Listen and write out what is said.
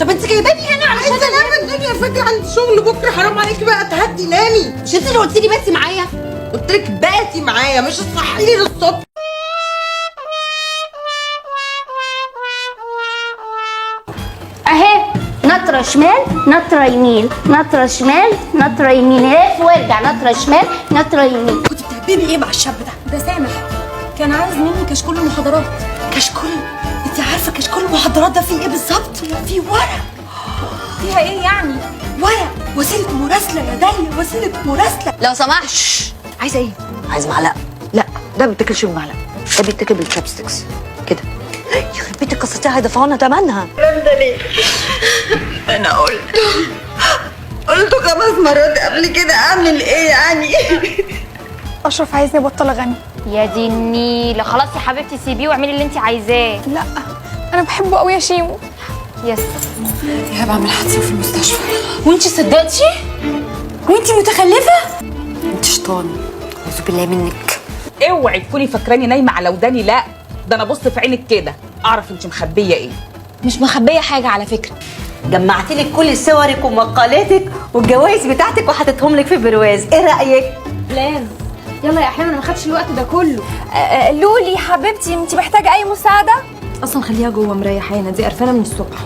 طب انت جايباني هنا علشان انام؟ الدنيا فاكره عندي شغل بكره، حرام عليكي بقى تهدي نامي. مش انت اللي قلت لي باتي معايا؟ قلت لك باتي معايا مش تصحي لي للصبح. اهي نطره شمال نطره يمين، نطره شمال نطره يمين، لف وارجع، نطره شمال نطره يمين. كنت بتعملي ايه مع الشاب ده؟ ده سامح كان عايز مني كشكول المحاضرات. كشكول؟ انت عارفه كشكول المحاضرات ده فيه ايه بالظبط؟ فيه ورق. فيها ايه يعني؟ ورق، وسيله مراسله يا داليا، وسيله مراسله. لو سمحت. عايزه ايه؟ عايز معلقه. لا ده ما بيتاكلش بمعلقه، ده بيتاكل بالشابستكس كده. يخرب بيتك قصتها هيدفعونا ثمنها. ده ليه؟ انا قلت 5 مرات قبل كده، اعمل ايه يعني؟ اشرف عايزني ابطل اغني. يا دي النيله، خلاص يا حبيبتي سيبيه واعملي اللي انت عايزاه. لا انا بحبه قوي يا شيمو. يس. ايهاب عمل حادثه في المستشفى. وانتي صدقتي؟ وانتي متخلفه؟ انت شيطان. اعوذ بالله منك. اوعي تكوني فاكراني نايمه على وداني، لا ده انا بص في عينك كده اعرف انت مخبيه ايه. مش مخبيه حاجه على فكره. جمعت لك كل صورك ومقالاتك والجوائز بتاعتك وحطيتهم لك في برواز، ايه رايك؟ بلان. يلا يا احلام، انا ما خدتش الوقت ده كله. لولي حبيبتي انت محتاجه اي مساعده؟ اصلا خليها جوه مريحانه، دي قرفانه من الصبح.